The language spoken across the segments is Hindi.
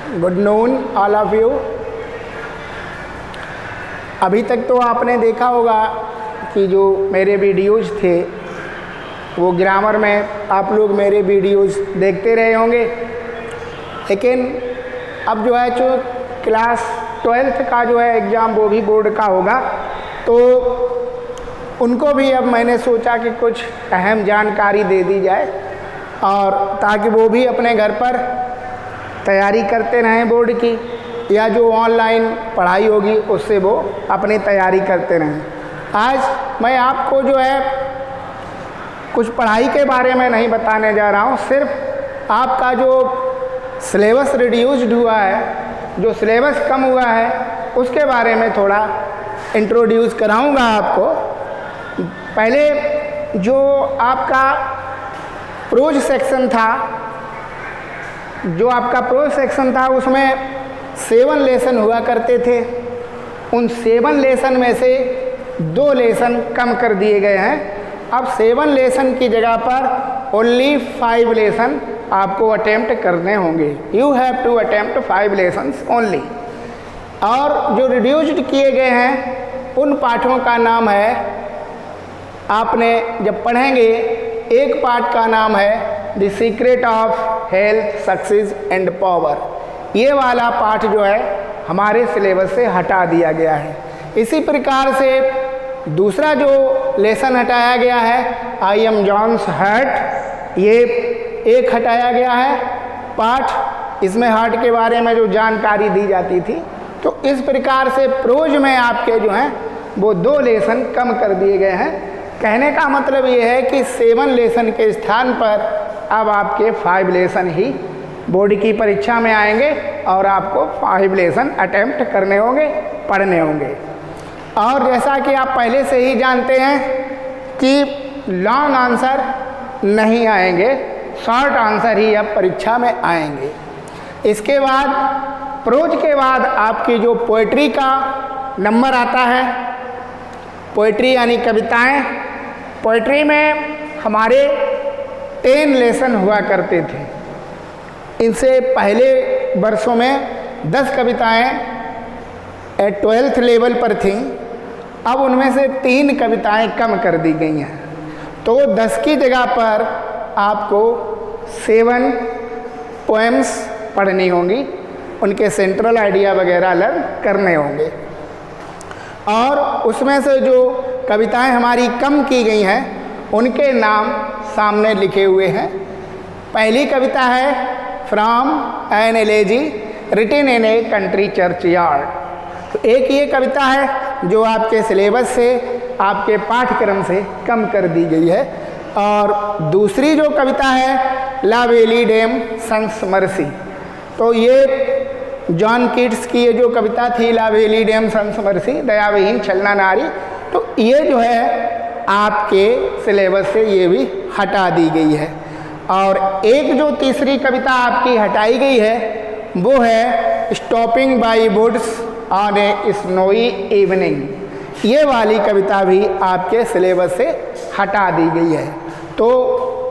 Good noon all of you. अभी तक तो आपने देखा होगा कि जो मेरे वीडियोज़ थे वो ग्रामर में आप लोग मेरे वीडियोज़ देखते रहे होंगे, लेकिन अब जो है जो क्लास 12th का जो है एग्ज़ाम वो भी बोर्ड का होगा, तो उनको भी अब मैंने सोचा कि कुछ अहम जानकारी दे दी जाए और ताकि वो भी अपने घर पर तैयारी करते रहें बोर्ड की, या जो ऑनलाइन पढ़ाई होगी उससे वो अपनी तैयारी करते रहें। आज मैं आपको जो है कुछ पढ़ाई के बारे में नहीं बताने जा रहा हूँ, सिर्फ आपका जो सिलेबस रिड्यूस्ड हुआ है, जो सिलेबस कम हुआ है, उसके बारे में थोड़ा इंट्रोड्यूस कराऊंगा आपको। पहले जो आपका प्रोज सेक्शन था, उसमें 7 लेसन हुआ करते थे। उन 7 लेसन में से 2 लेसन कम कर दिए गए हैं। अब 7 लेसन की जगह पर ओनली 5 लेसन आपको अटेम्प्ट करने होंगे। You have to attempt 5 lessons only. और जो रिड्यूस्ड किए गए हैं उन पाठों का नाम है, आपने जब पढ़ेंगे, एक पाठ का नाम है the secret of health success and power. ये वाला पाठ जो है हमारे सिलेबस से हटा दिया गया है। इसी प्रकार से दूसरा जो लेसन हटाया गया है, आई एम जॉन्स हार्ट, ये एक हटाया गया है पाठ। इसमें हार्ट के बारे में जो जानकारी दी जाती थी, तो इस प्रकार से प्रोज में आपके जो हैं वो 2 लेसन कम कर दिए गए हैं। कहने का मतलब ये है कि 7 लेसन के स्थान पर अब आपके 5 लेसन ही बोर्ड की परीक्षा में आएंगे और आपको 5 लेसन अटेम्प्ट करने होंगे, पढ़ने होंगे। और जैसा कि आप पहले से ही जानते हैं कि लॉन्ग आंसर नहीं आएंगे, शॉर्ट आंसर ही अब परीक्षा में आएंगे। इसके बाद प्रोज के बाद आपकी जो पोएट्री का नंबर आता है, पोएट्री यानी कविताएं, पोएट्री में हमारे 10 लेसन हुआ करते थे। इनसे पहले वर्षों में 10 कविताएं 12th लेवल पर थीं, अब उनमें से 3 कविताएं कम कर दी गई हैं। तो 10 की जगह पर आपको 7 पोएम्स पढ़नी होंगी, उनके सेंट्रल आइडिया वगैरह लर्न करने होंगे। और उसमें से जो कविताएं हमारी कम की गई हैं उनके नाम सामने लिखे हुए हैं। पहली कविता है from an elegy written in a country churchyard. तो एक ये कविता है जो आपके सिलेबस से, आपके पाठ्यक्रम से कम कर दी गई है। और दूसरी जो कविता है ला वेली डेम सन्स मर्सी, तो ये जॉन कीट्स की ये जो कविता थी ला वेली डेम सन्स मर्सी, दयाविहीन छलना नारी, तो ये जो है आपके सिलेबस से ये भी हटा दी गई है। और एक जो तीसरी कविता आपकी हटाई गई है वो है stopping by woods on a snowy evening. ये वाली कविता भी आपके सिलेबस से हटा दी गई है। तो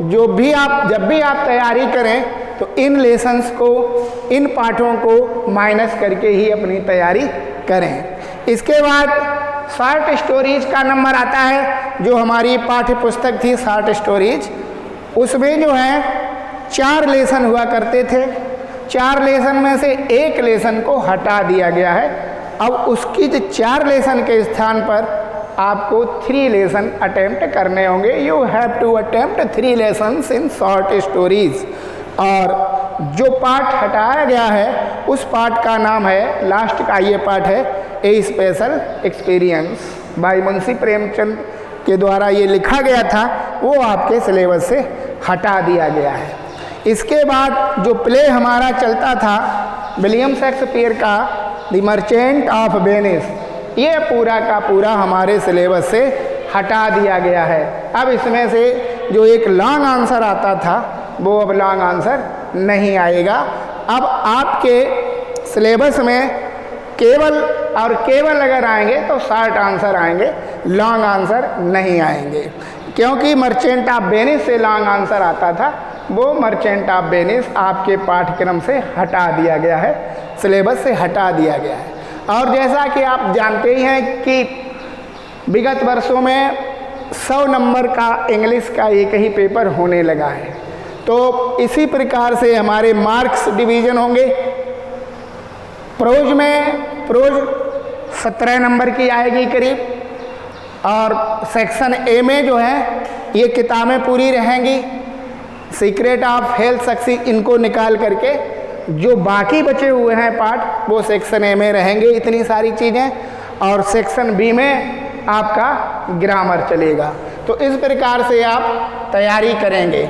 जब भी आप तैयारी करें तो इन लेसन्स को, इन पाठों को माइनस करके ही अपनी तैयारी करें। इसके बाद शॉर्ट स्टोरीज का नंबर आता है, जो हमारी पाठ्य पुस्तक थी शॉर्ट स्टोरीज, उसमें जो है 4 लेसन हुआ करते थे। 4 लेसन में से 1 लेसन को हटा दिया गया है। अब उसकी जो 4 लेसन के स्थान पर आपको 3 लेसन अटेम्प्ट करने होंगे। You have to attempt 3 lessons in short stories. और जो पाठ हटाया गया है उस पाठ का नाम है, लास्ट का ये पाठ है, a special experience, by Munshi Premchand के द्वारा ये लिखा गया था, वो आपके सिलेबस से हटा दिया गया है। इसके बाद जो प्ले हमारा चलता था विलियम शेक्सपियर का द मर्चेंट ऑफ वेनिस, ये पूरा का पूरा हमारे सिलेबस से हटा दिया गया है। अब इसमें से जो एक लॉन्ग आंसर आता था वो अब लॉन्ग आंसर नहीं आएगा। अब आपके सिलेबस में केवल और केवल अगर आएंगे तो शॉर्ट आंसर आएंगे, लॉन्ग आंसर नहीं आएंगे। क्योंकि मर्चेंट ऑफ वेनिस से लॉन्ग आंसर आता था, वो मर्चेंट ऑफ वेनिस आपके पाठ्यक्रम से हटा दिया गया है, सिलेबस से हटा दिया गया है। और जैसा कि आप जानते ही हैं कि विगत वर्षों में 100 नंबर का इंग्लिश का एक ही पेपर होने लगा है, तो इसी प्रकार से हमारे मार्क्स डिवीज़न होंगे। प्रोज में 17 नंबर की आएगी करीब, और सेक्शन ए में जो है ये किताबें पूरी रहेंगी, सीक्रेट ऑफ हेल्थ सक्सेस इनको निकाल करके जो बाकी बचे हुए हैं पार्ट वो सेक्शन ए में रहेंगे इतनी सारी चीज़ें, और सेक्शन बी में आपका ग्रामर चलेगा। तो इस प्रकार से आप तैयारी करेंगे।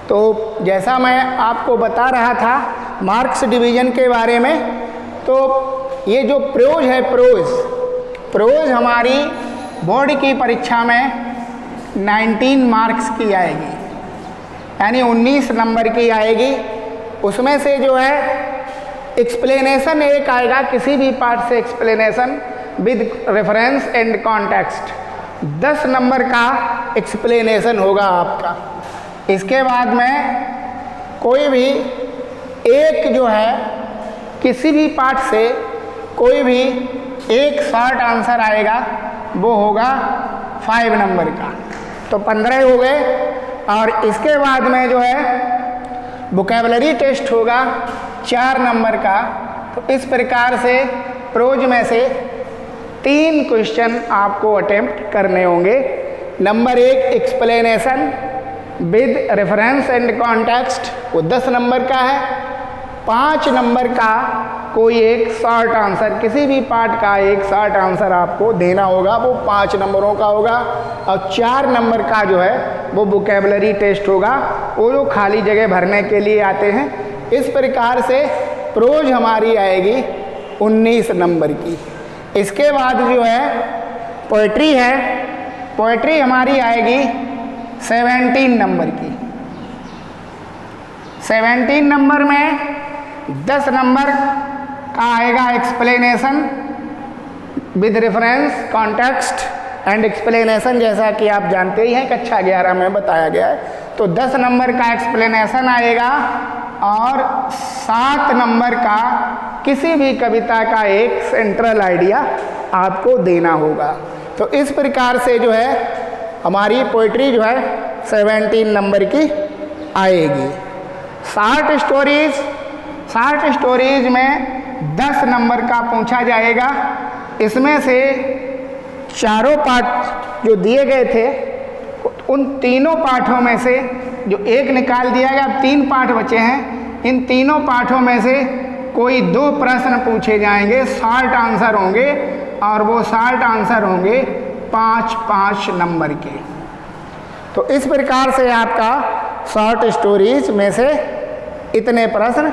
तो जैसा मैं आपको बता रहा था मार्क्स डिवीज़न के बारे में, तो ये जो प्रोज है, प्रोज हमारी बोर्ड की परीक्षा में 19 मार्क्स की आएगी, यानी 19 नंबर की आएगी। उसमें से जो है एक्सप्लेनेशन एक आएगा, किसी भी पार्ट से explanation with reference and context, 10 number का एक्सप्लेनेशन होगा आपका। इसके बाद में कोई भी एक जो है किसी भी पार्ट से कोई भी एक शॉर्ट आंसर आएगा, वो होगा 5 नंबर का, तो 15 हो गए। और इसके बाद में जो है वोकैबुलरी टेस्ट होगा 4 नंबर का। तो इस प्रकार से प्रोज में से 3 क्वेश्चन आपको अटेम्प्ट करने होंगे। Number 1 explanation with reference and context, वो 10 नंबर का है। 5 नंबर का कोई एक शॉर्ट आंसर, किसी भी पार्ट का एक शॉर्ट आंसर आपको देना होगा, वो 5 नंबरों का होगा। और 4 नंबर का जो है वो वोकैबुलरी टेस्ट होगा, वो जो खाली जगह भरने के लिए आते हैं। इस प्रकार से प्रोज हमारी आएगी 19 नंबर की। इसके बाद जो है पोएट्री है, पोएट्री हमारी आएगी 17 नंबर की। 17 नंबर में 10 नंबर का आएगा explanation with reference context and explanation, जैसा कि आप जानते ही हैं कक्षा 11 में बताया गया है। तो 10 नंबर का एक्सप्लेनेशन आएगा, और 7 नंबर का किसी भी कविता का एक सेंट्रल आइडिया आपको देना होगा। तो इस प्रकार से जो है हमारी पोइट्री जो है 17 नंबर की आएगी। शॉर्ट स्टोरीज में 10 नंबर का पूछा जाएगा। इसमें से चारों पाठ जो दिए गए थे, उन तीनों पाठों में से जो एक निकाल दिया गया, अब 3 पाठ बचे हैं। इन तीनों पाठों में से कोई 2 प्रश्न पूछे जाएंगे, शॉर्ट आंसर होंगे, और वो शॉर्ट आंसर होंगे 5-5 नंबर के। तो इस प्रकार से आपका शॉर्ट स्टोरीज में से इतने प्रश्न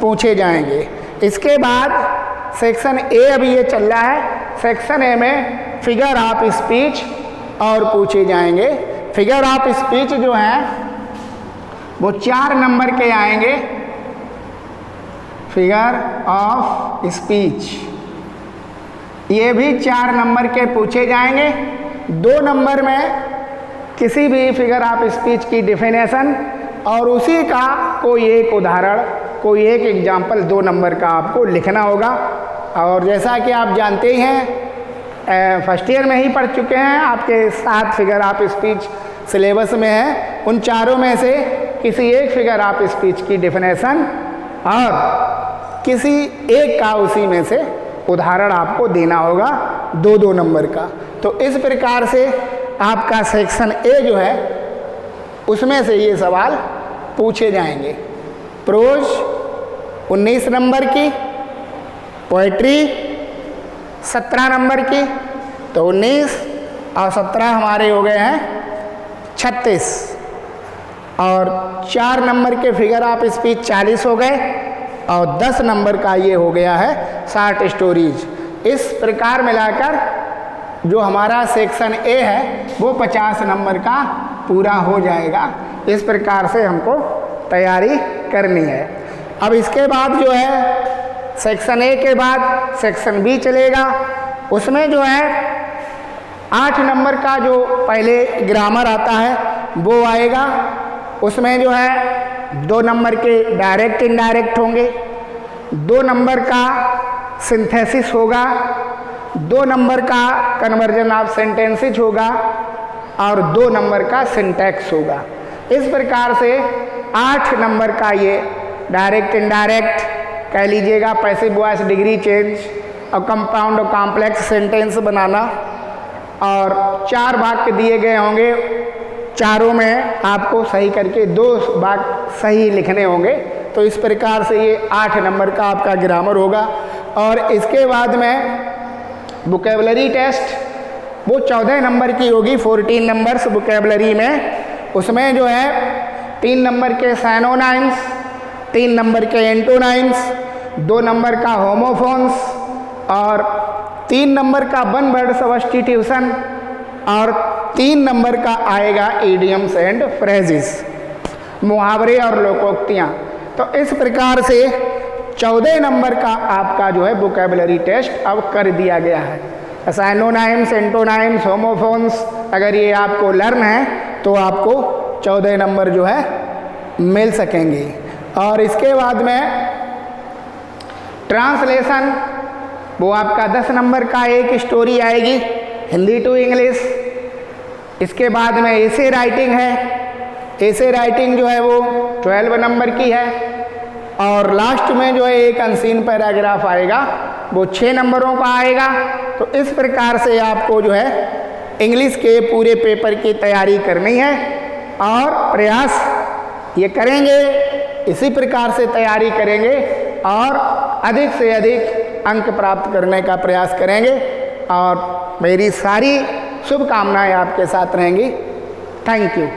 पूछे जाएंगे। इसके बाद सेक्शन ए अभी ये चल रहा है, सेक्शन ए में फिगर ऑफ स्पीच और पूछे जाएंगे। फिगर ऑफ स्पीच जो हैं वो 4 नंबर के आएंगे। फिगर ऑफ स्पीच ये भी 4 नंबर के पूछे जाएंगे। 2 नंबर में किसी भी फिगर ऑफ स्पीच की डेफिनेशन और उसी का कोई एक उदाहरण, कोई एक एग्जाम्पल 2 नंबर का आपको लिखना होगा। और जैसा कि आप जानते ही हैं, फर्स्ट ईयर में ही पढ़ चुके हैं, आपके 7 फिगर ऑफ स्पीच सिलेबस में है। उन चारों में से किसी एक फिगर ऑफ स्पीच की डेफिनेशन और किसी एक का उसी में से उदाहरण आपको देना होगा 2-2 नंबर का। तो इस प्रकार से आपका सेक्शन ए जो है उसमें से ये सवाल पूछे जाएंगे। प्रोज 19 नंबर की, पोएट्री 17 नंबर की, तो 19 और 17 हमारे हो गए हैं 36, और 4 नंबर के फिगर ऑफ स्पीच 40 हो गए, और 10 नंबर का ये हो गया है शॉर्ट स्टोरीज। इस प्रकार मिलाकर जो हमारा सेक्शन ए है वो 50 नंबर का पूरा हो जाएगा। इस प्रकार से हमको तैयारी करनी है। अब इसके बाद जो है सेक्शन ए के बाद सेक्शन बी चलेगा। उसमें जो है 8 नंबर का जो पहले ग्रामर आता है वो आएगा। उसमें जो है 2 नंबर के डायरेक्ट इनडायरेक्ट होंगे, 2 नंबर का सिंथेसिस होगा, 2 नंबर का कन्वर्जन ऑफ सेंटेंसेज होगा और 2 नंबर का सिंटैक्स होगा। इस प्रकार से 8 नंबर का ये डायरेक्ट इनडायरेक्ट कह लीजिएगा, पैसिव वॉइस, डिग्री चेंज और कंपाउंड और कॉम्प्लेक्स सेंटेंस बनाना, और 4 वाक्य दिए गए होंगे, चारों में आपको सही करके 2 वाक्य सही लिखने होंगे। तो इस प्रकार से ये 8 नंबर का आपका ग्रामर होगा। और इसके बाद में वोकैबुलरी टेस्ट वो 14 नंबर की होगी, 14 नंबर्स वोकैबुलरी में। उसमें जो है 3 नंबर के साइनोनाइम्स, 3 नंबर के एंटोनाइम्स, 2 नंबर का होमोफोन्स और 3 नंबर का वन वर्ड सब्स्टिट्यूशन और 3 नंबर का आएगा इडियम्स एंड फ्रेजेस, मुहावरे और लोकोक्तियाँ। तो इस प्रकार से 14 नंबर का आपका जो है वोकैबुलरी टेस्ट अब कर दिया गया है। साइनोनाइम्स, एंटोनाइम्स, होमोफोन्स अगर ये आपको लर्न है तो आपको 14 नंबर जो है मिल सकेंगे। और इसके बाद में ट्रांसलेशन, वो आपका 10 नंबर का एक स्टोरी आएगी हिंदी टू इंग्लिश। इसके बाद में एसे राइटिंग है, एसे राइटिंग जो है वो 12 नंबर की है। और लास्ट में जो है एक अनसीन पैराग्राफ आएगा, वो 6 नंबरों का आएगा। तो इस प्रकार से आपको जो है इंग्लिश के पूरे पेपर की तैयारी करनी है और प्रयास ये करेंगे, इसी प्रकार से तैयारी करेंगे और अधिक से अधिक अंक प्राप्त करने का प्रयास करेंगे। और मेरी सारी शुभकामनाएं आपके साथ रहेंगी। Thank you.